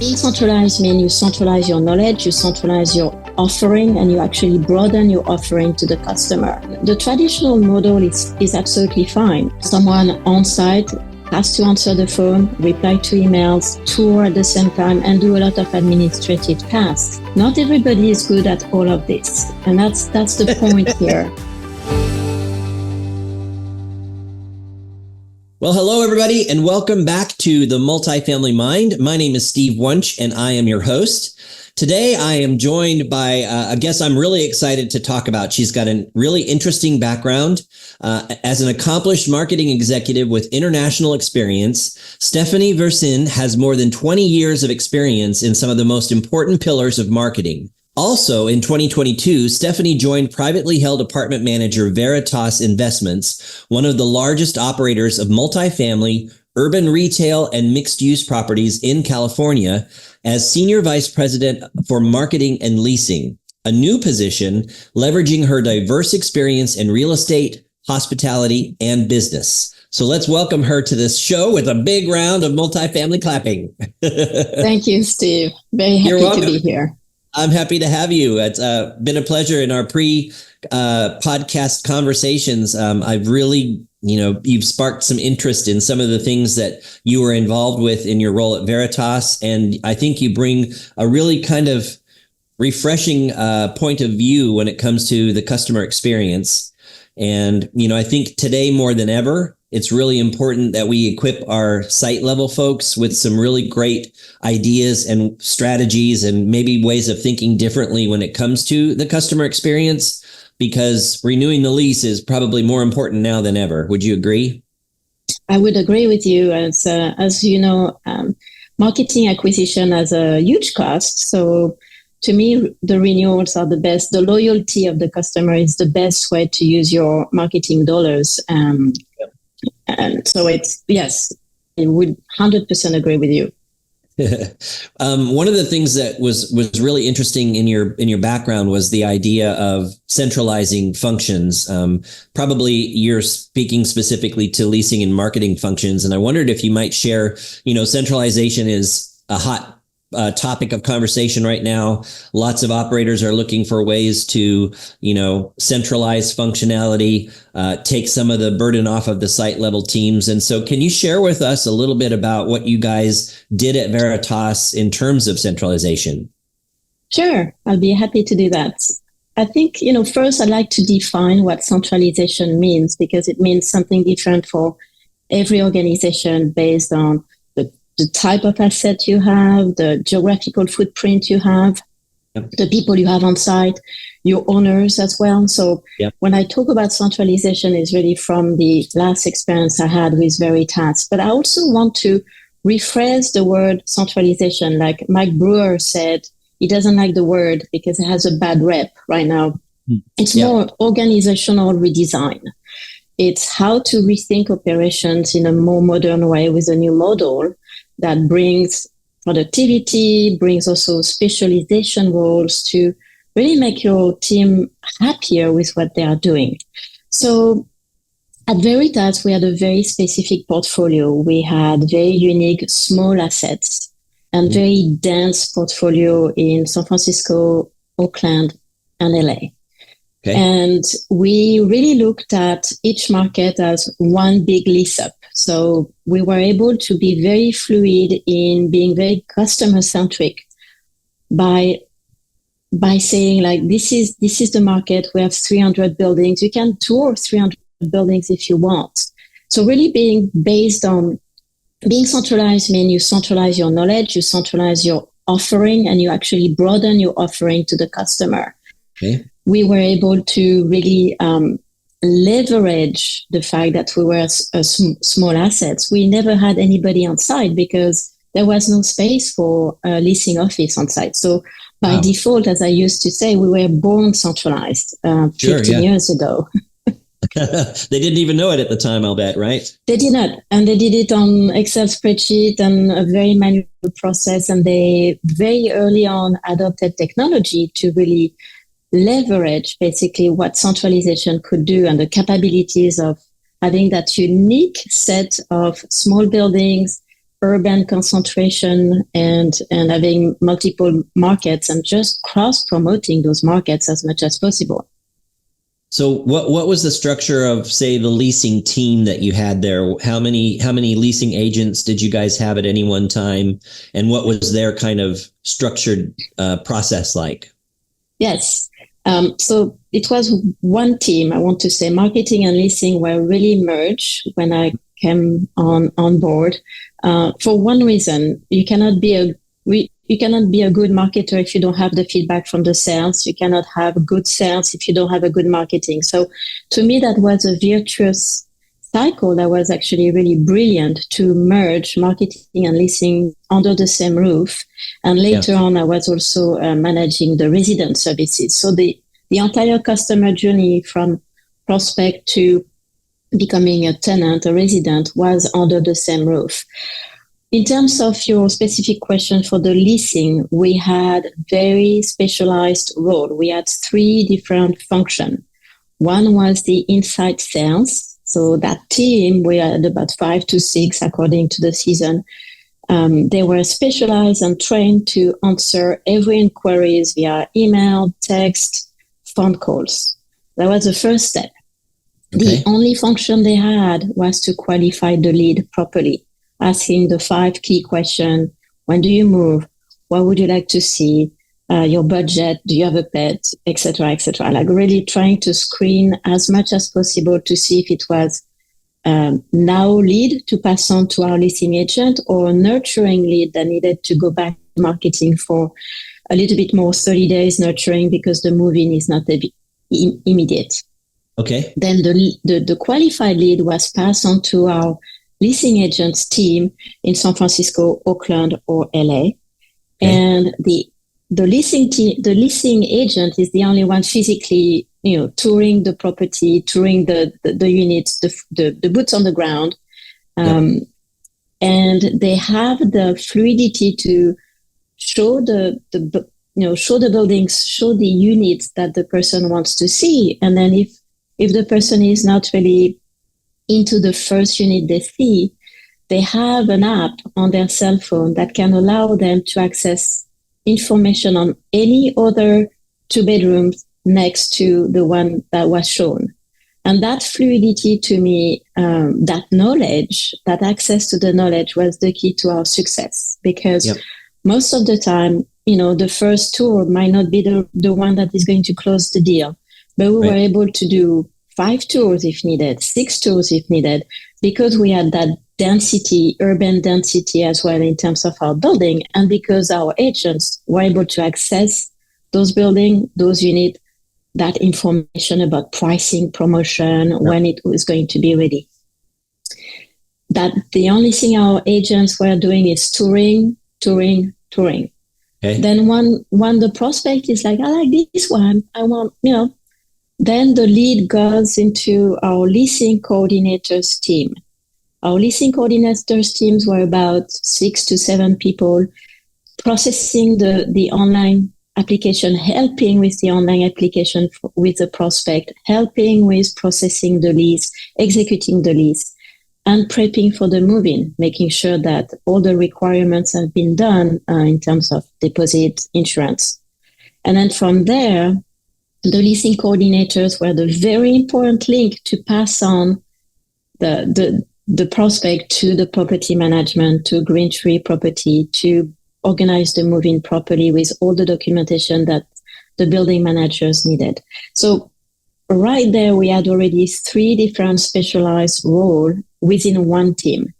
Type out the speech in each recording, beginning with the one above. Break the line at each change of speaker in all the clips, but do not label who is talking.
Being centralized means you centralize your knowledge, you centralize your offering, and you actually broaden your offering to the customer. The traditional model is absolutely fine. Someone on site has to answer the phone, reply to emails, tour at the same time, and do a lot of administrative tasks. Not everybody is good at all of this, and that's the point here.
Well, hello, everybody, and welcome back to the Multifamily Mind. My name is Steve Wunch, and I am your host. Today, I am joined by a guest I'm really excited to talk about. She's got a really interesting background. As an accomplished marketing executive with international experience, Stephanie Versin has more than 20 years of experience in some of the most important pillars of marketing. Also, in 2022, Stephanie joined privately held apartment manager Veritas Investments, one of the largest operators of multifamily, urban retail, and mixed-use properties in California, as Senior Vice President for Marketing and Leasing, a new position leveraging her diverse experience in real estate, hospitality, and business. So let's welcome her to this show with a big round of multifamily clapping.
Thank you, Steve. Very happy to be here.
I'm happy to have you. It's been a pleasure in our pre-podcast conversations. I've really, you've sparked some interest in some of the things that you were involved with in your role at Veritas. And I think you bring a really kind of refreshing point of view when it comes to the customer experience. And, I think today more than ever, it's really important that we equip our site level folks with some really great ideas and strategies and maybe ways of thinking differently when it comes to the customer experience, because renewing the lease is probably more important now than ever. Would you agree?
I would agree with you. As you know, marketing acquisition has a huge cost. So to me, the renewals are the best. The loyalty of the customer is the best way to use your marketing dollars. And so yes, I would 100% agree with you.
One of the things that was really interesting in your background was the idea of centralizing functions. Probably you're speaking specifically to leasing and marketing functions. And I wondered if you might share, centralization is a hot topic of conversation right now. Lots of operators are looking for ways to, centralize functionality, take some of the burden off of the site level teams. And so can you share with us a little bit about what you guys did at Veritas in terms of centralization?
Sure. I'll be happy to do that. I think, first I'd like to define what centralization means, because it means something different for every organization based on the type of asset you have, the geographical footprint you have, the people you have on site, your owners as well. So when I talk about centralization, it's really from the last experience I had with Veritas. But I also want to rephrase the word centralization. Like Mike Brewer said, he doesn't like the word because it has a bad rep right now. It's more organizational redesign. It's how to rethink operations in a more modern way with a new model that brings productivity, brings also specialization roles to really make your team happier with what they are doing. So at Veritas, we had a very specific portfolio. We had very unique small assets and very dense portfolio in San Francisco, Oakland, and LA. Okay. And we really looked at each market as one big lease up. So we were able to be very fluid in being very customer centric by saying like, this is the market. We have 300 buildings. You can tour 300 buildings if you want. So really being based on being centralized means you centralize your knowledge, you centralize your offering, and you actually broaden your offering to the customer. Okay. We were able to really leverage the fact that we were small assets. We never had anybody on site because there was no space for a leasing office on site. So by default, as I used to say, we were born centralized 15 years ago.
They didn't even know it at the time, I'll bet, right?
They did not. And they did it on Excel spreadsheet and a very manual process. And they very early on adopted technology to really leverage basically what centralization could do and the capabilities of having that unique set of small buildings urban concentration and having multiple markets and just cross promoting those markets as much as possible.
So what was the structure of, say, the leasing team that you had there? How many leasing agents did you guys have at any one time? And what was their kind of structured process like?
Yes. So it was one team. I want to say marketing and leasing were really merged when I came on board. For one reason, you cannot be a good marketer if you don't have the feedback from the sales. You cannot have good sales if you don't have a good marketing. So to me, that was a virtuous cycle that was actually really brilliant to merge marketing and leasing under the same roof. And later on, I was also managing the resident services. So the entire customer journey from prospect to becoming a tenant, a resident, was under the same roof. In terms of your specific question for the leasing, we had very specialized role. We had 3 different functions. One was the inside sales. So that team, we had about 5 to 6 according to the season. They were specialized and trained to answer every inquiries via email, text, phone calls. That was the first step. Okay. The only function they had was to qualify the lead properly, asking the 5 key questions. When do you move? What would you like to see? Your budget? Do you have a pet? Etc., etc. Like really trying to screen as much as possible to see if it was now lead to pass on to our leasing agent or a nurturing lead that needed to go back to marketing for a little bit more 30 days nurturing because the move-in is not immediate.
Okay.
Then the qualified lead was passed on to our leasing agents team in San Francisco, Oakland, or LA. Okay. And the leasing agent is the only one physically, touring the property, touring the units, the boots on the ground. And they have the fluidity to show the buildings, show the units that the person wants to see. And then if the person is not really into the first unit they see, they have an app on their cell phone that can allow them to access information on any other 2 bedrooms next to the one that was shown. And that fluidity to me, that knowledge, that access to the knowledge was the key to our success because most of the time, the first tour might not be the one that is going to close the deal, but we were able to do 5 tours if needed, 6 tours if needed, because we had that density, urban density as well in terms of our building, and because our agents were able to access those buildings, those units, that information about pricing, promotion, when it was going to be ready. That the only thing our agents were doing is touring. Okay. Then when the prospect is like, I like this one, I want, then the lead goes into our leasing coordinators team. Our leasing coordinators teams were about 6 to 7 people processing the online application, helping with the online application with the prospect, helping with processing the lease, executing the lease, and prepping for the move-in, making sure that all the requirements have been done in terms of deposit, insurance. And then from there, the leasing coordinators were the very important link to pass on the prospect to the property management, to Green Tree Property, to organize the move-in properly with all the documentation that the building managers needed. So right there, we had already 3 different specialized roles within one team.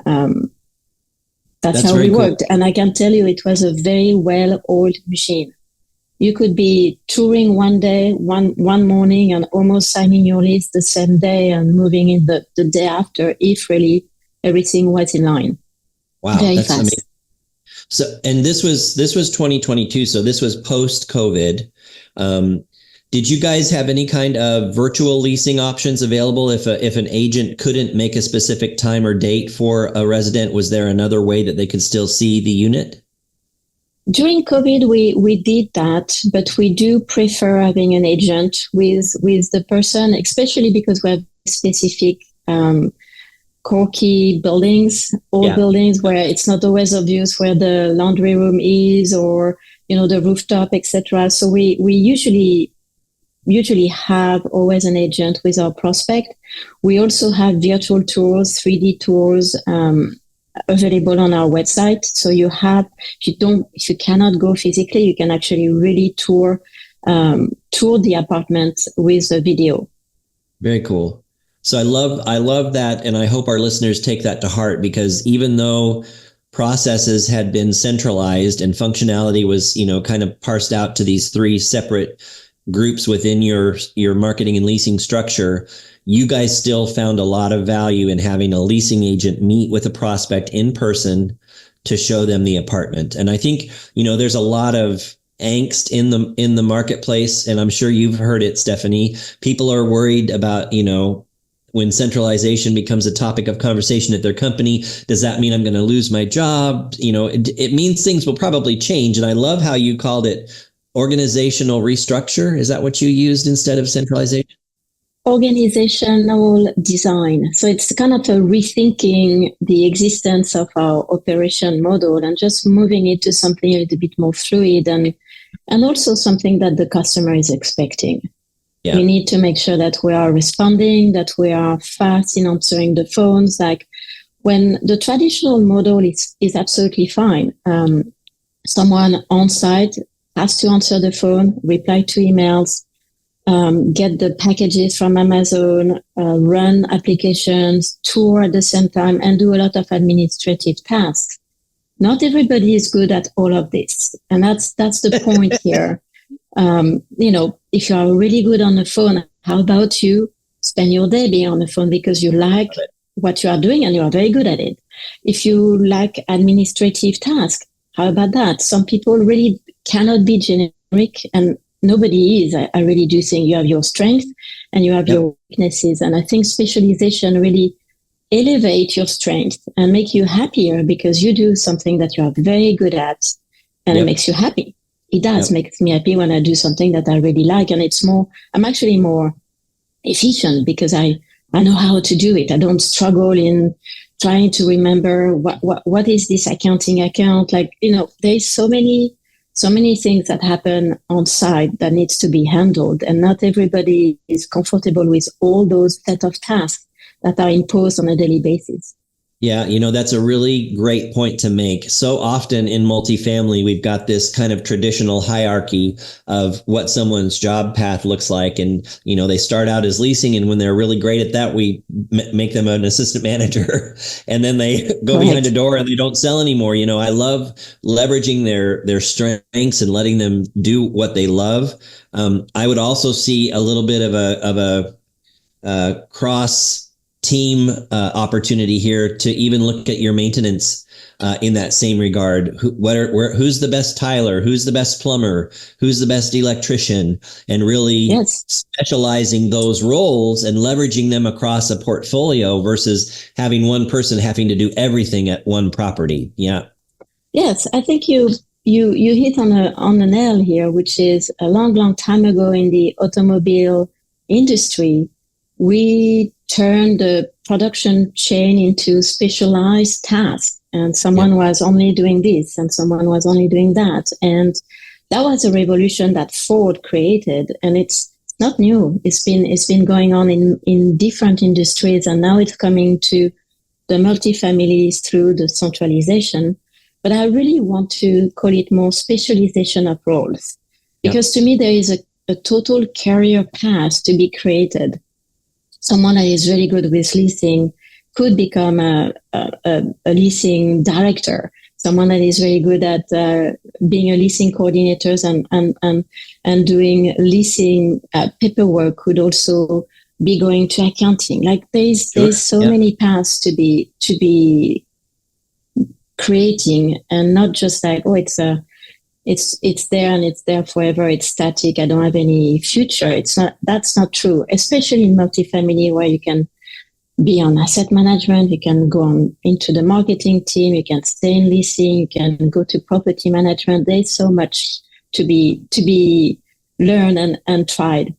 That's how we worked. And I can tell you it was a very well-oiled machine. You could be touring one day, one morning, and almost signing your lease the same day and moving in the day after if really everything was in line.
Wow,
very
that's
fast.
amazing. So, and this was 2022. So this was post-COVID. Did you guys have any kind of virtual leasing options available if an agent couldn't make a specific time or date for a resident? Was there another way that they could still see the unit?
During COVID, we did that, but we do prefer having an agent with the person, especially because we have specific quirky buildings, old buildings where it's not always obvious where the laundry room is or, the rooftop, etc. So we usually have always an agent with our prospect. We also have virtual tours, 3D tours, available on our website. So if you cannot go physically, you can actually really tour the apartment with a video.
Very cool. So I love that. And I hope our listeners take that to heart, because even though processes had been centralized and functionality was, kind of parsed out to these three separate groups within your marketing and leasing structure, you guys still found a lot of value in having a leasing agent meet with a prospect in person to show them the apartment. And I think, there's a lot of angst in the marketplace, and I'm sure you've heard it, Stephanie. People are worried about, when centralization becomes a topic of conversation at their company, does that mean I'm going to lose my job? It means things will probably change. And I love how you called it organizational restructure. Is that what you used instead of centralization?
Organizational design. So it's kind of a rethinking the existence of our operation model and just moving it to something a little bit more fluid and also something that the customer is expecting. Yeah. We need to make sure that we are responding, that we are fast in answering the phones. Like when the traditional model is absolutely fine. Someone on site has to answer the phone, reply to emails, get the packages from Amazon, run applications, tour at the same time, and do a lot of administrative tasks. Not everybody is good at all of this. And that's the point here. If you are really good on the phone, how about you spend your day being on the phone because you like what you are doing and you are very good at it? If you like administrative tasks, how about that? Some people really cannot be generic, and nobody is. I really do think you have your strengths and you have your weaknesses. And I think specialization really elevate your strength and make you happier because you do something that you are very good at and it makes you happy. It does make me happy when I do something that I really like, and I'm actually more efficient because I know how to do it. I don't struggle in trying to remember what is this accounting account. Like, there's so many things that happen on site that needs to be handled, and not everybody is comfortable with all those set of tasks that are imposed on a daily basis.
Yeah, that's a really great point to make. So often in multifamily, we've got this kind of traditional hierarchy of what someone's job path looks like. And, they start out as leasing, and when they're really great at that, we make them an assistant manager, and then they go behind a door and they don't sell anymore. I love leveraging their strengths and letting them do what they love. I would also see a little bit of a cross team opportunity here to even look at your maintenance in that same regard. Who's the best tiler? Who's the best plumber? Who's the best electrician? And really specializing those roles and leveraging them across a portfolio versus having one person having to do everything at one property. Yeah.
Yes, I think you hit on the nail here, which is a long time ago in the automobile industry, we turned the production chain into specialized tasks, and someone was only doing this and someone was only doing that. And that was a revolution that Ford created, and it's not new. It's been going on in different industries, and now it's coming to the multifamilies through the centralization. But I really want to call it more specialization of roles, because to me there is a total career path to be created. Someone that is really good with leasing could become a leasing director. Someone that is very good at being a leasing coordinator and doing leasing paperwork could also be going to accounting. Like there's so many paths to be creating, and not just like, it's there and it's there forever. It's static. I don't have any future. That's not true, especially in multifamily, where you can be on asset management, you can go on into the marketing team, you can stay in leasing, you can go to property management. There's so much to be learned and tried.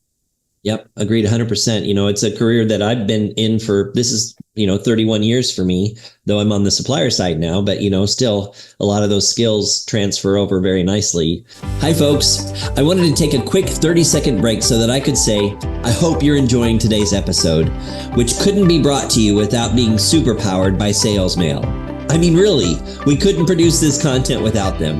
Yep. Agreed 100%. It's a career that I've been in this is 31 years for me, though I'm on the supplier side now, but still a lot of those skills transfer over very nicely. Hi folks, I wanted to take a quick 30-second break so that I could say, I hope you're enjoying today's episode, which couldn't be brought to you without being superpowered by Sales Mail. I mean, really, we couldn't produce this content without them.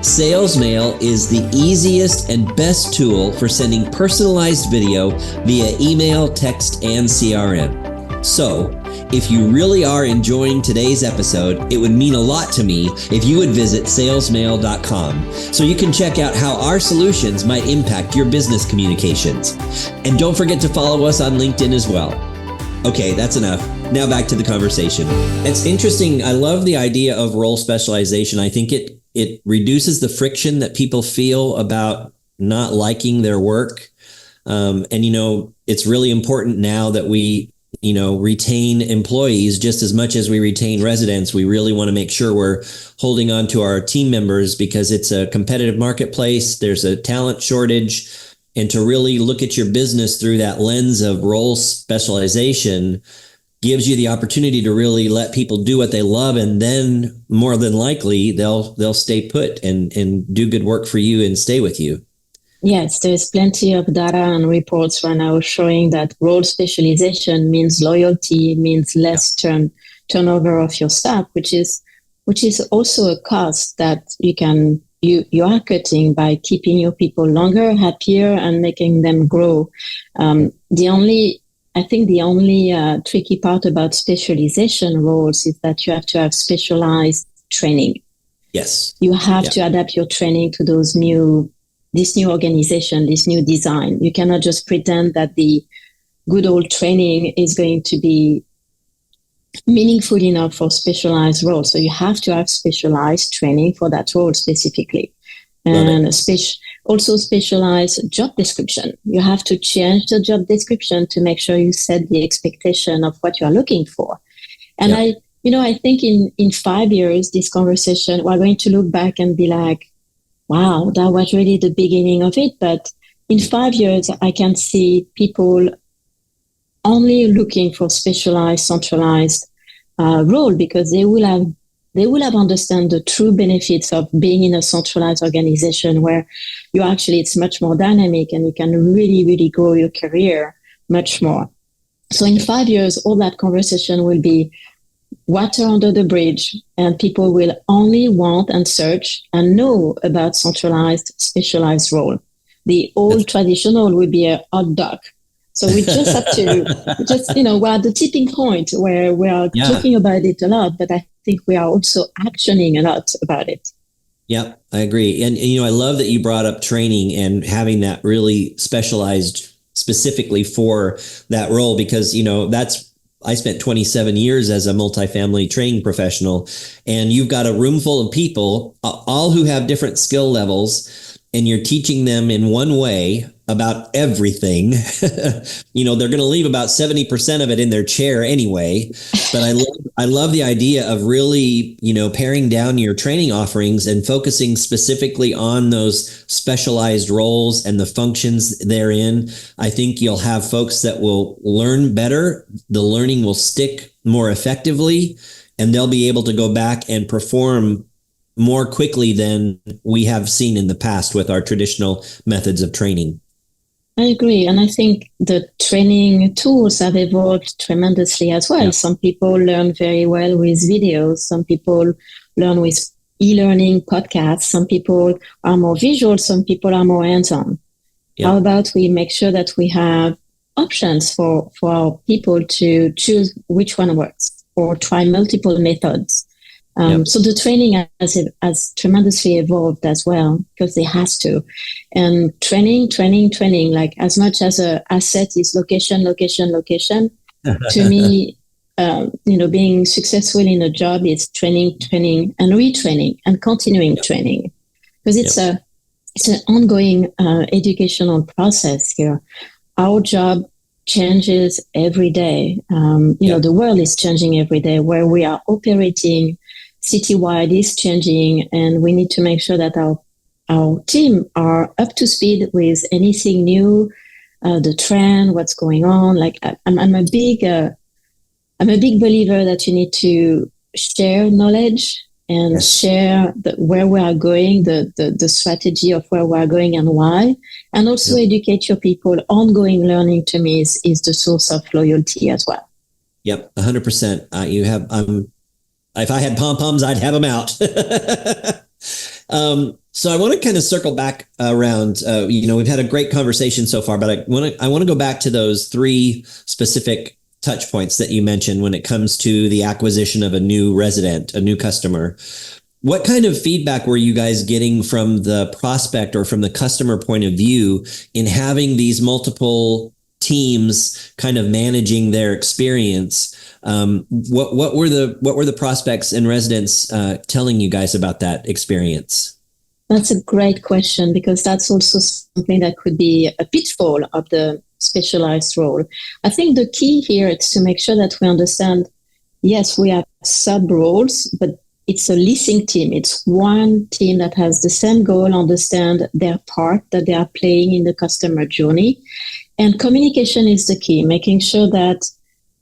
Sales Mail is the easiest and best tool for sending personalized video via email, text, and CRM. So, if you really are enjoying today's episode, it would mean a lot to me if you would visit salesmail.com so you can check out how our solutions might impact your business communications. And don't forget to follow us on LinkedIn as well. Okay, that's enough. Now back to the conversation. It's interesting. I love the idea of role specialization. I think it reduces the friction that people feel about not liking their work. And it's really important now that we retain employees just as much as we retain residents. We really want to make sure we're holding on to our team members because it's a competitive marketplace. There's a talent shortage. And to really look at your business through that lens of role specialization gives you the opportunity to really let people do what they love. And then more than likely, they'll stay put and do good work for you and stay with you.
Yes, there's plenty of data and reports right now showing that role specialization means loyalty, means less turnover of your staff, which is also a cost that you are cutting by keeping your people longer, happier, and making them grow. The only tricky part about specialization roles is that you have to have specialized training.
Yes,
you have to adapt your training to this new organization, this new design. You cannot just pretend that the good old training is going to be meaningful enough for specialized roles. So you have to have specialized training for that role specifically. And also specialized job description. You have to change the job description to make sure you set the expectation of what you are looking for. And I think in 5 years, this conversation, we're going to look back and be like, wow, that was really the beginning of it. But in 5 years, I can see people only looking for specialized, centralized role because they will have understand the true benefits of being in a centralized organization where it's much more dynamic and you can really, really grow your career much more. So in 5 years, all that conversation will be water under the bridge, and people will only want and search and know about centralized, specialized role. The old traditional would be a hot dog. So we just have to, we're at the tipping point where we are talking about it a lot, but I think we are also actioning a lot about it.
Yeah, I agree. And I love that you brought up training and having that really specialized specifically for that role, because, I spent 27 years as a multifamily training professional, and you've got a room full of people, all who have different skill levels, and you're teaching them in one way about everything. They're going to leave about 70% of it in their chair anyway. But I love the idea of really, paring down your training offerings and focusing specifically on those specialized roles and the functions therein. I think you'll have folks that will learn better. The learning will stick more effectively, and they'll be able to go back and perform more quickly than we have seen in the past with our traditional methods of training.
I agree. And I think the training tools have evolved tremendously as well. Yeah. Some people learn very well with videos. Some people learn with e-learning podcasts. Some people are more visual. Some people are more hands-on. Yeah. How about we make sure that we have options for our people to choose which one works or try multiple methods? So the training has tremendously evolved as well, because it has to. And training, like as much as an asset is location. To me, being successful in a job is training and retraining and continuing training, because it's an ongoing educational process here. Our job changes every day. The world is changing every day. Where we are operating citywide is changing, and we need to make sure that our team are up to speed with anything new, the trend, what's going on. Like I'm a I'm a big believer that you need to share knowledge and share where we are going, the strategy of where we are going and why, and also educate your people. Ongoing learning to me is the source of loyalty as well.
Yep, 100%. You have. If I had pom-poms, I'd have them out. So I want to kind of circle back around. We've had a great conversation so far, but I want to go back to those 3 specific touch points that you mentioned when it comes to the acquisition of a new resident, a new customer. What kind of feedback were you guys getting from the prospect or from the customer point of view in having these multiple teams kind of managing their experience? What were the prospects and residents telling you guys about that experience?
That's a great question, because that's also something that could be a pitfall of the specialized role. I think the key here is to make sure that we understand, yes, we have sub roles, but it's a leasing team. It's one team that has the same goal, understand their part that they are playing in the customer journey. And communication is the key, making sure that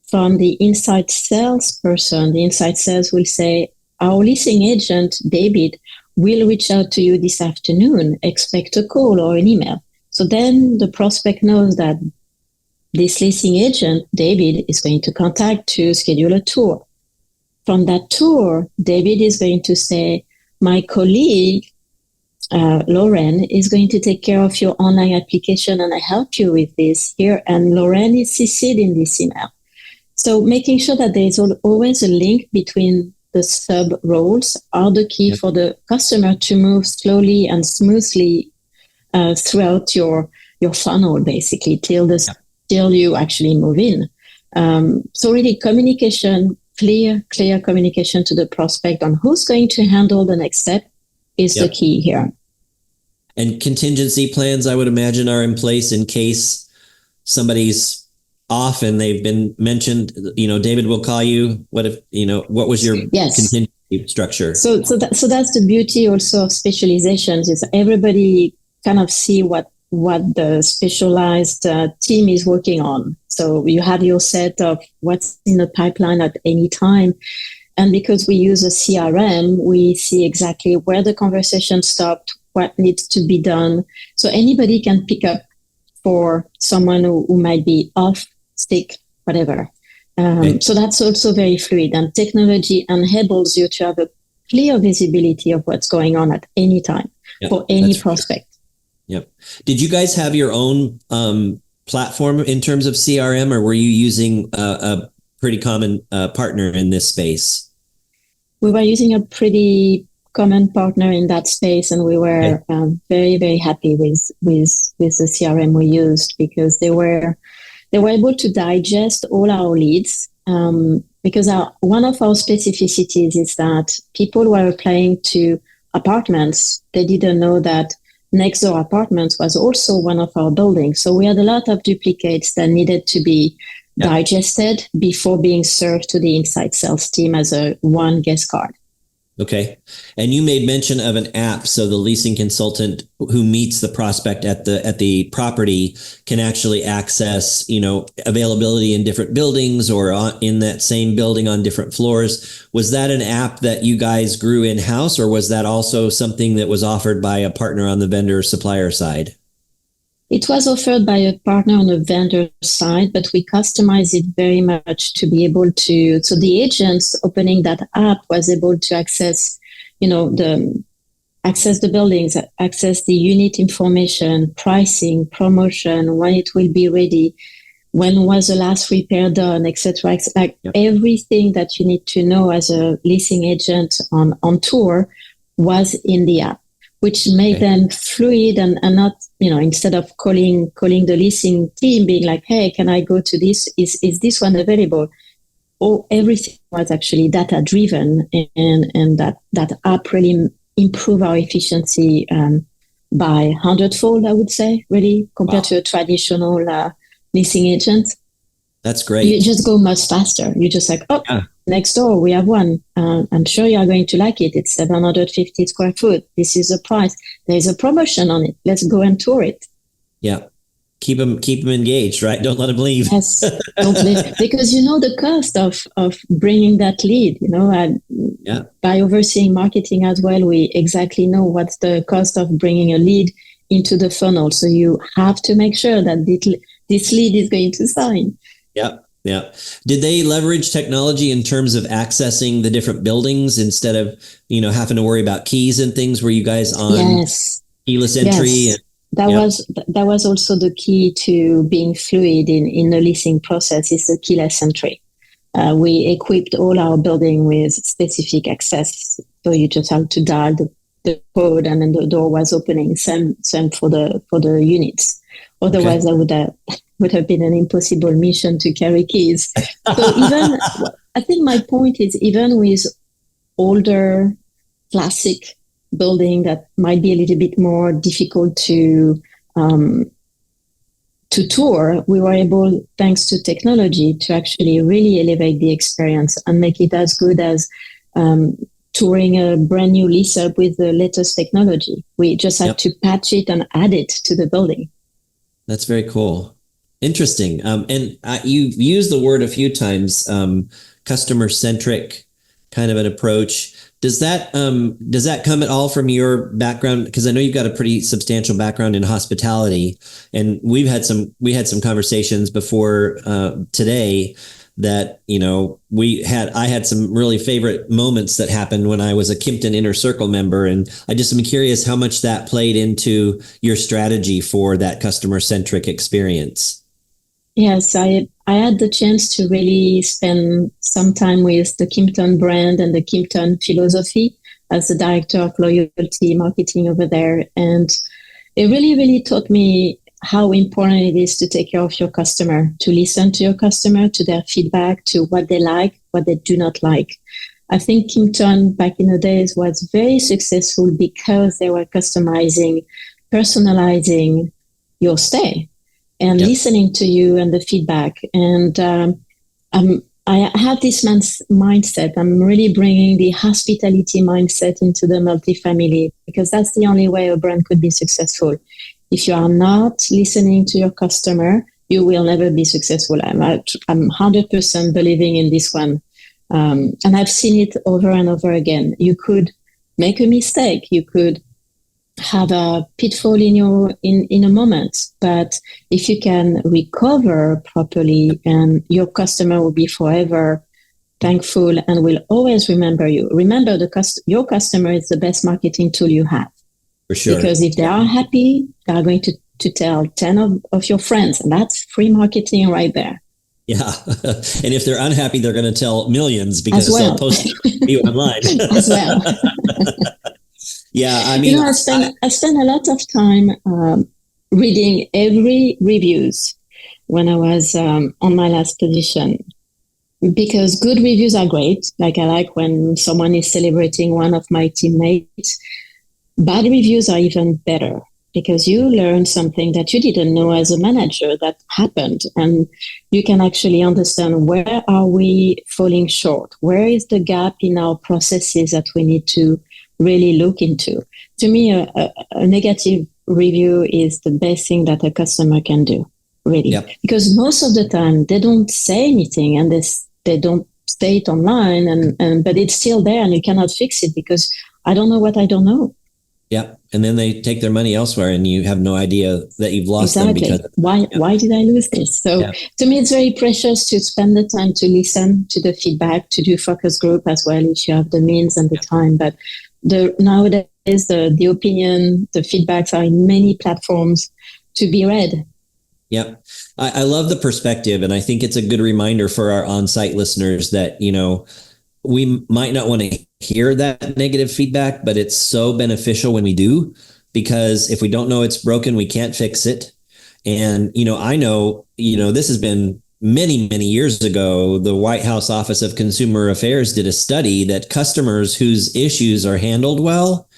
from the inside salesperson, the inside sales will say, our leasing agent, David, will reach out to you this afternoon. Expect a call or an email. So then the prospect knows that this leasing agent, David, is going to contact to schedule a tour. From that tour, David is going to say, my colleague, Lauren, is going to take care of your online application, and I help you with this here. And Lauren is CC'd in this email. So making sure that there is always a link between the sub roles are the key for the customer to move slowly and smoothly throughout your funnel, basically, till you actually move in. So really communication, clear communication to the prospect on who's going to handle the next step is the key here.
And contingency plans, I would imagine, are in place in case somebody's off and they've been mentioned. David will call you. What was your contingency structure? So
that's the beauty also of specializations, is everybody kind of see what the specialized team is working on. So you have your set of what's in the pipeline at any time. And because we use a CRM, we see exactly where the conversation stopped, what needs to be done. So anybody can pick up for someone who might be off, sick, whatever. So that's also very fluid. And technology enables you to have a clear visibility of what's going on at any time for any prospect.
Yep. Did you guys have your own platform in terms of CRM, or were you using a pretty common partner in this space?
We were using a pretty common partner in that space, and we were very, very happy with the CRM we used, because they were able to digest all our leads. Because one of our specificities is that people who are applying to apartments, they didn't know that next door apartments was also one of our buildings. So we had a lot of duplicates that needed to be digested before being served to the inside sales team as a one guest card.
Okay. And you made mention of an app. So the leasing consultant who meets the prospect at the property can actually access, availability in different buildings or in that same building on different floors. Was that an app that you guys grew in-house, or was that also something that was offered by a partner on the vendor supplier side?
It was offered by a partner on the vendor side, but we customized it very much to be able to, so the agents opening that app was able to access, access the buildings, access the unit information, pricing, promotion, when it will be ready, when was the last repair done, etc. Everything that you need to know as a leasing agent on tour was in the app, which made them fluid and not, instead of calling the leasing team being like, hey, can I go to this? Is this one available? Everything was actually data driven, and that app really improved our efficiency by 100-fold, I would say, really, compared to a traditional leasing agent.
That's great.
You just go much faster. You just like, next door, we have one. I'm sure you are going to like it. It's 750 square foot. This is the price. There's a promotion on it. Let's go and tour it.
Yeah. keep them engaged, right? Don't let them leave.
Yes, don't leave. Because you know the cost of bringing that lead, and
Yeah.
by overseeing marketing as well, we exactly know what's the cost of bringing a lead into the funnel. So you have to make sure that this lead is going to sign.
Yeah. Yeah. Did they leverage technology in terms of accessing the different buildings instead of, having to worry about keys and things? Were you guys on
Yes.
keyless entry?
Yes. That was also the key to being fluid in the leasing process, is the keyless entry. We equipped all our building with specific access. So you just have to dial the code and then the door was opening. Same for the units. Otherwise, okay, would have been an impossible mission to carry keys. So even, I think my point is, even with older classic building that might be a little bit more difficult to tour, we were able, thanks to technology, to actually really elevate the experience and make it as good as touring a brand new lease up with the latest technology. We just had to patch it and add it to the building.
That's very cool. Interesting. And you've used the word a few times, customer-centric kind of an approach. Does that come at all from your background? Because I know you've got a pretty substantial background in hospitality, and we had some conversations before today that, I had some really favorite moments that happened when I was a Kimpton Inner Circle member. And I just am curious how much that played into your strategy for that customer-centric experience.
Yes, I had the chance to really spend some time with the Kimpton brand and the Kimpton philosophy as the director of loyalty marketing over there. And it really, really taught me how important it is to take care of your customer, to listen to your customer, to their feedback, to what they like, what they do not like. I think Kimpton back in the days was very successful because they were customizing, personalizing your stay and listening to you and the feedback. And I have this mindset. I'm really bringing the hospitality mindset into the multifamily, because that's the only way a brand could be successful. If you are not listening to your customer, you will never be successful. I'm 100% believing in this one. And I've seen it over and over again. You could make a mistake. You could have a pitfall in a moment, but if you can recover properly, and your customer will be forever thankful and will always remember you. Remember, your customer is the best marketing tool you have.
For sure.
Because if they are happy, they are going to tell 10 of your friends, and that's free marketing right there.
Yeah. And if they're unhappy, they're going to tell millions, because they'll post you online.
As well.
Yeah, I mean,
I spend a lot of time reading every reviews when I was on my last position, because good reviews are great. Like, I like when someone is celebrating one of my teammates. Bad reviews are even better, because you learn something that you didn't know as a manager that happened, and you can actually understand, where are we falling short? Where is the gap in our processes that we need to really look into? To me, a negative review is the best thing that a customer can do, really. Yep. Because most of the time they don't say anything, and they don't say it online, and but it's still there, and you cannot fix it, because I don't know what I don't know.
Yeah. And then they take their money elsewhere, and you have no idea that you've lost them. Because
why did I lose this? So to me, it's very precious to spend the time to listen to the feedback, to do focus group as well, if you have the means and the time. But nowadays, the opinion, the feedbacks are in many platforms to be read.
Yep. I love the perspective. And I think it's a good reminder for our on-site listeners that, we might not want to hear that negative feedback, but it's so beneficial when we do, because if we don't know it's broken, we can't fix it. And, I know, this has been many, many years ago. The White House Office of Consumer Affairs did a study that customers whose issues are handled well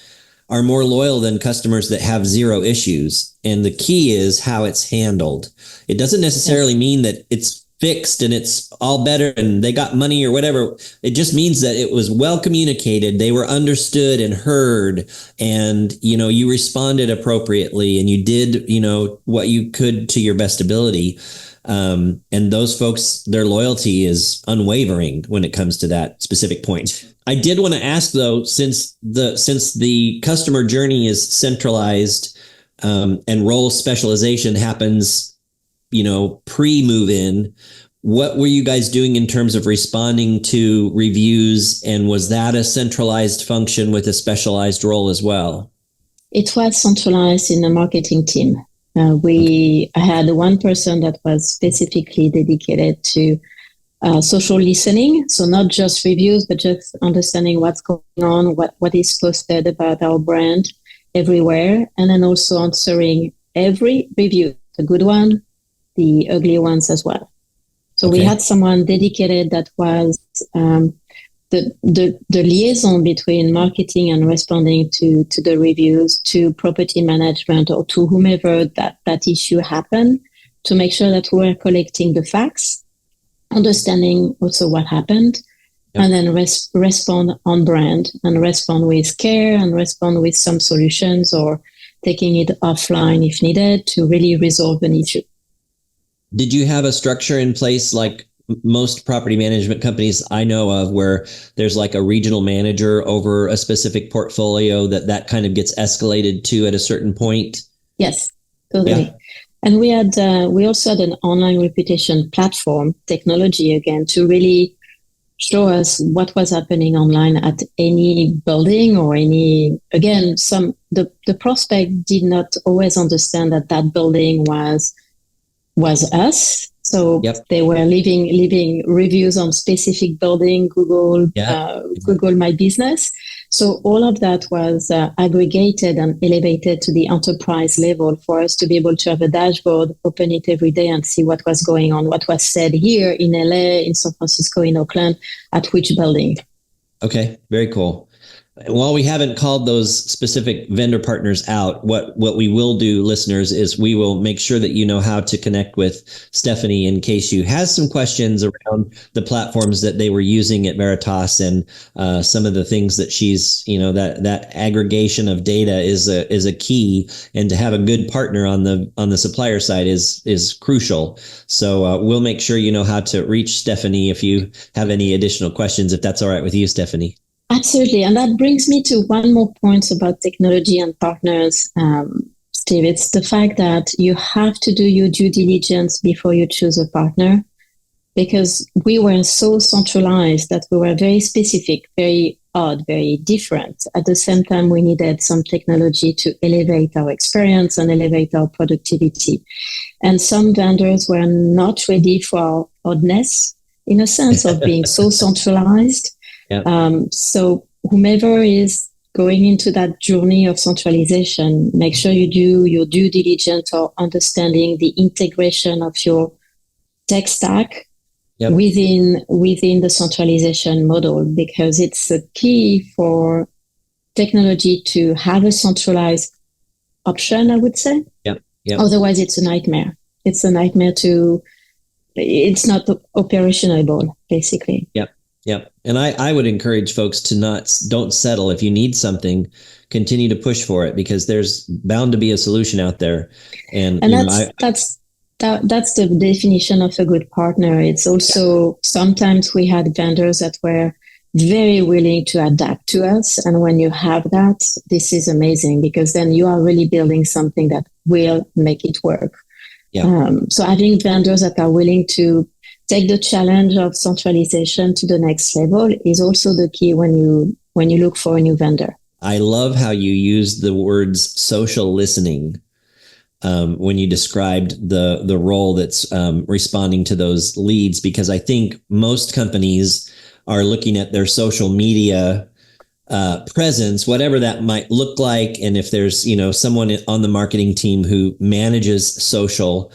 are more loyal than customers that have zero issues. And the key is how it's handled. It doesn't necessarily mean that it's fixed and it's all better and they got money or whatever. It just means that it was well communicated. They were understood and heard, and, you responded appropriately and you did, what you could to your best ability. And those folks, their loyalty is unwavering when it comes to that specific point. I did want to ask though, since the customer journey is centralized, and role specialization happens, pre-move in, what were you guys doing in terms of responding to reviews? And was that a centralized function with a specialized role as well?
It was centralized in the marketing team. I had one person that was specifically dedicated to social listening. So not just reviews, but just understanding what's going on, what is posted about our brand everywhere. And then also answering every review, the good one, the ugly ones as well. So we had someone dedicated that was the liaison between marketing and responding to the reviews, to property management, or to whomever that issue happened, to make sure that we were collecting the facts, understanding also what happened, and then respond on brand and respond with care and respond with some solutions or taking it offline if needed to really resolve an issue.
Did you have a structure in place like most property management companies I know of, where there's like a regional manager over a specific portfolio that kind of gets escalated to at a certain point?
Yes, totally. Yeah. And we also had an online reputation platform, technology again, to really show us what was happening online at any building or the prospect did not always understand that building was us. So they were leaving reviews on specific building, Google My Business. So all of that was aggregated and elevated to the enterprise level for us to be able to have a dashboard, open it every day and see what was going on, what was said here in LA, in San Francisco, in Oakland, at which building. Okay,
very cool. While we haven't called those specific vendor partners out, what we will do, listeners, is we will make sure that you know how to connect with Stephanie in case you has some questions around the platforms that they were using at Veritas and some of the things that she's, that aggregation of data is a key, and to have a good partner on the supplier side is crucial. So we'll make sure you know how to reach Stephanie if you have any additional questions, if that's all right with you, Stephanie.
Absolutely. And that brings me to one more point about technology and partners, Steve. It's the fact that you have to do your due diligence before you choose a partner, because we were so centralized that we were very specific, very odd, very different. At the same time, we needed some technology to elevate our experience and elevate our productivity. And some vendors were not ready for our oddness, in a sense of being so centralized. So whomever is going into that journey of centralization, make sure you do your due diligence or understanding the integration of your tech stack within the centralization model, because it's a key for technology to have a centralized option, I would say. Otherwise, it's a nightmare. It's a nightmare it's not operationable, basically.
Yep. And I would encourage folks to don't settle. If you need something, continue to push for it, because there's bound to be a solution out there. And
that's the definition of a good partner. It's also sometimes we had vendors that were very willing to adapt to us. And when you have that, this is amazing, because then you are really building something that will make it work. So having vendors that are willing to take the challenge of centralization to the next level is also the key when you look for a new vendor.
I love how you used the words social listening when you described the role that's responding to those leads, because I think most companies are looking at their social media presence, whatever that might look like. And if there's, someone on the marketing team who manages social,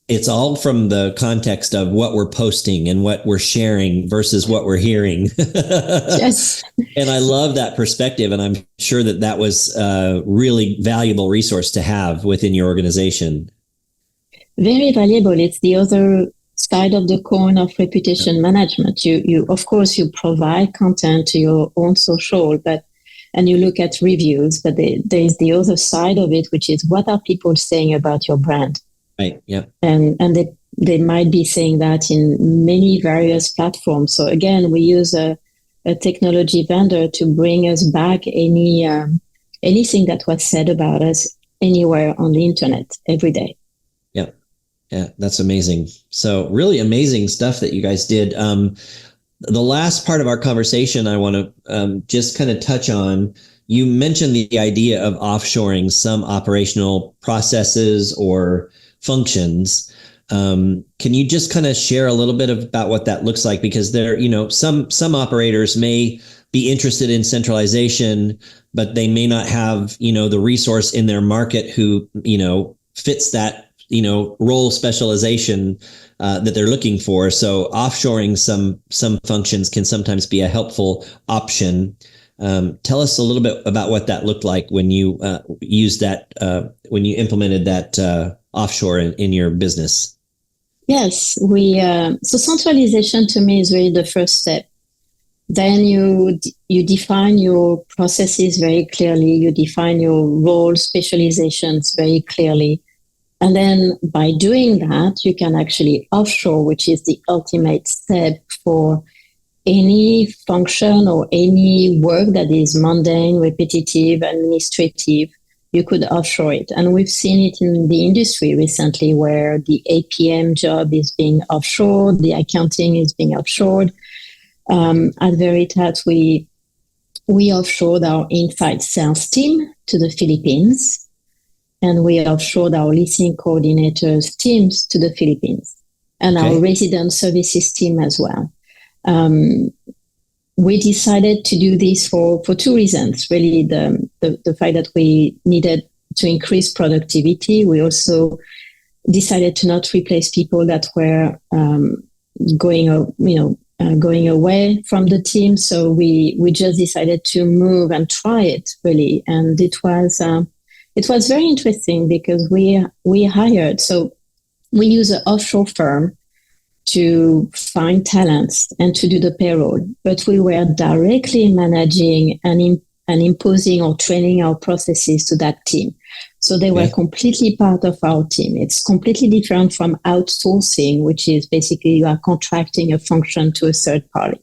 it's all from the context of what we're posting and what we're sharing versus what we're hearing.
Yes.
And I love that perspective. And I'm sure that was a really valuable resource to have within your organization.
Very valuable. It's the other side of the coin of reputation management. You of course you provide content to your own social, and you look at reviews, but there is the other side of it, which is what are people saying about your brand?
Right. Yeah.
And they might be saying that in many various platforms. So again, we use a technology vendor to bring us back anything that was said about us anywhere on the internet every day.
Yeah. Yeah. That's amazing. So really amazing stuff that you guys did. The last part of our conversation, I want to just kind of touch on, you mentioned the idea of offshoring some operational processes or functions. Can you just kind of share a little bit about what that looks like? Because there, some operators may be interested in centralization, but they may not have, the resource in their market who, fits that, role specialization that they're looking for. So offshoring some functions can sometimes be a helpful option. Tell us a little bit about what that looked like when you used that, when you implemented that offshore in your business.
Yes, so centralization to me is really the first step. Then you define your processes very clearly. You define your role specializations very clearly. And then by doing that, you can actually offshore, which is the ultimate step for any function or any work that is mundane, repetitive, administrative. You could offshore it. And we've seen it in the industry recently where the APM job is being offshored, the accounting is being offshored. At Veritas, we offshored our inside sales team to the Philippines. And we offshored our leasing coordinators teams to the Philippines and our resident services team as well. We decided to do this for two reasons. Really, the fact that we needed to increase productivity. We also decided to not replace people that were going away from the team. So we just decided to move and try it really, and it was very interesting because we hired, so we use an offshore firm to find talents and to do the payroll, but we were directly managing and imposing or training our processes to that team. So they were completely part of our team. It's completely different from outsourcing, which is basically you are contracting a function to a third party.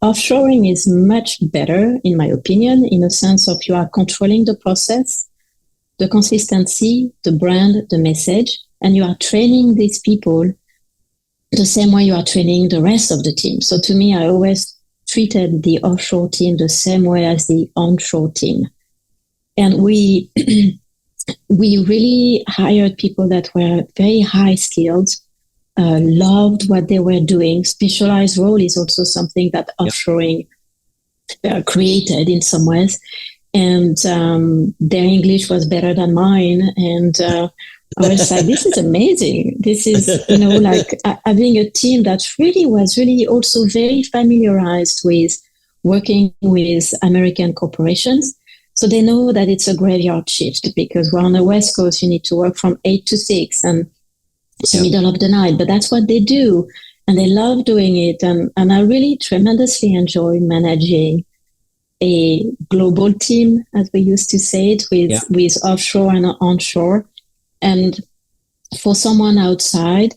Offshoring is much better, in my opinion, in a sense of you are controlling the process, the consistency, the brand, the message, and you are training these people the same way you are training the rest of the team. So to me, I always treated the offshore team the same way as the onshore team. And we really hired people that were very high skilled, loved what they were doing. Specialized role is also something that offshoring created in some ways. And their English was better than mine. And I was like, this is amazing. This is, like having a team that was really also very familiarized with working with American corporations. So they know that it's a graveyard shift because we're on the West Coast, you need to work from 8 to 6 and it's the middle of the night. But that's what they do. And they love doing it. And I really tremendously enjoy managing a global team, as we used to say it, with offshore and onshore. And for someone outside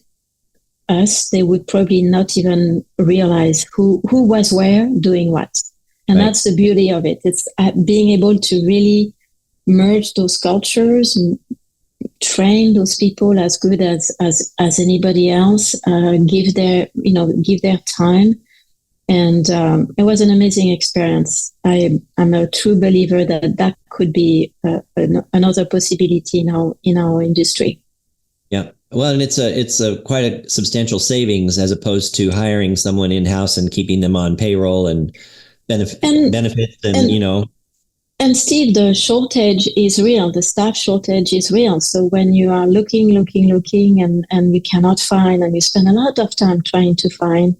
us, they would probably not even realize who was where doing what. And that's the beauty of it. It's being able to really merge those cultures, train those people as good as anybody else, give their time. And it was an amazing experience. I'm a true believer that could be another possibility in our industry.
Yeah, well, and it's a quite a substantial savings as opposed to hiring someone in house and keeping them on payroll and benefits and.
And Steve, the shortage is real. The staff shortage is real. So when you are looking, and you cannot find, and you spend a lot of time trying to find.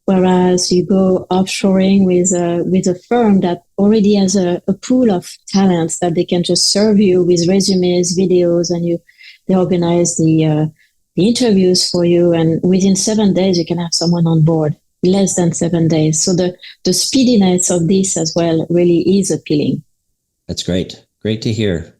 Whereas you go offshoring with a firm that already has a pool of talents that they can just serve you with resumes, videos, and they organize the the interviews for you, and within 7 days, you can have someone on board, less than 7 days. So the speediness of this as well really is appealing.
That's great. Great to hear.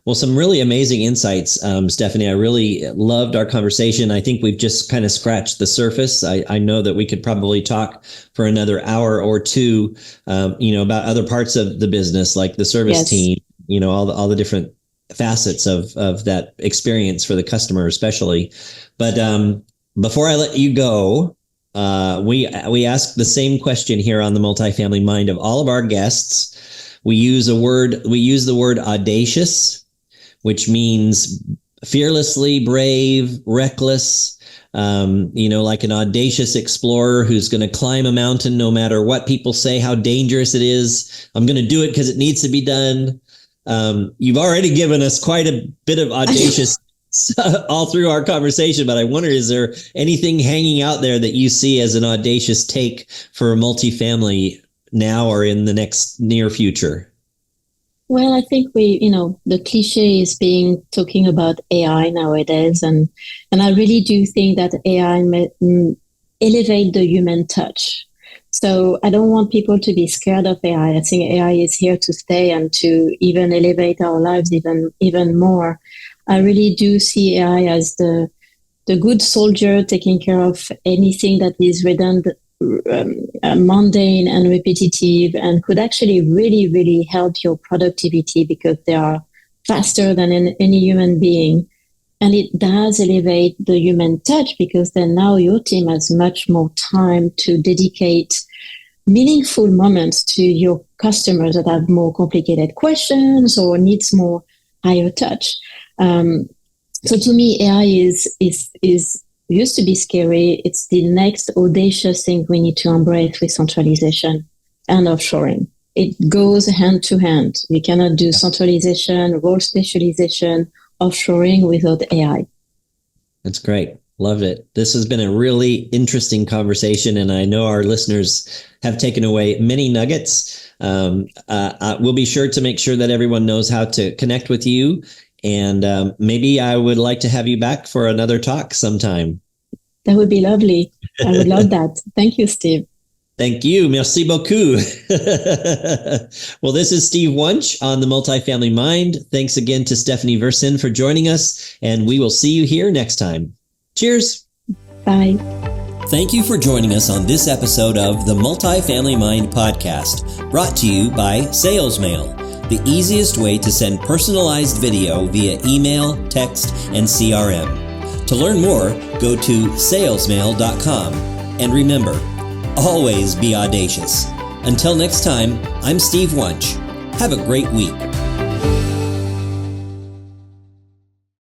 Well, some really amazing insights, Stephanie. I really loved our conversation. I think we've just kind of scratched the surface. I know that we could probably talk for another hour or two, about other parts of the business, like the service team, all the different facets of that experience for the customer, especially. But before I let you go, we ask the same question here on the Multifamily Mind of all of our guests. We use the word audacious, which means fearlessly brave, reckless, like an audacious explorer who's going to climb a mountain no matter what people say, how dangerous it is. I'm going to do it because it needs to be done. You've already given us quite a bit of audacious all through our conversation, but I wonder, is there anything hanging out there that you see as an audacious take for multifamily now or in the next near future?
Well, I think the cliche is talking about AI nowadays. And I really do think that AI may elevate the human touch. So I don't want people to be scared of AI. I think AI is here to stay and to even elevate our lives even more. I really do see AI as the good soldier taking care of anything that is redundant, mundane and repetitive, and could actually really, really help your productivity because they are faster than any human being. And it does elevate the human touch because then now your team has much more time to dedicate meaningful moments to your customers that have more complicated questions or needs more higher touch. So to me, AI is used to be scary. It's the next audacious thing we need to embrace with centralization and offshoring. It goes hand to hand. We cannot do centralization, role specialization, offshoring without AI.
That's great. Loved it. This has been a really interesting conversation, and I know our listeners have taken away many nuggets. We'll be sure to make sure that everyone knows how to connect with you. And maybe I would like to have you back for another talk sometime.
That would be lovely. I would love that. Thank you, Steve.
Thank you. Merci beaucoup. Well, this is Steve Wunch on the Multifamily Mind. Thanks again to Stephanie Versin for joining us, and we will see you here next time. Cheers.
Bye.
Thank you for joining us on this episode of the Multifamily Mind Podcast, brought to you by SalesMail, the easiest way to send personalized video via email, text, and CRM. To learn more, go to salesmail.com. And remember, always be audacious. Until next time, I'm Steve Wunch. Have a great week.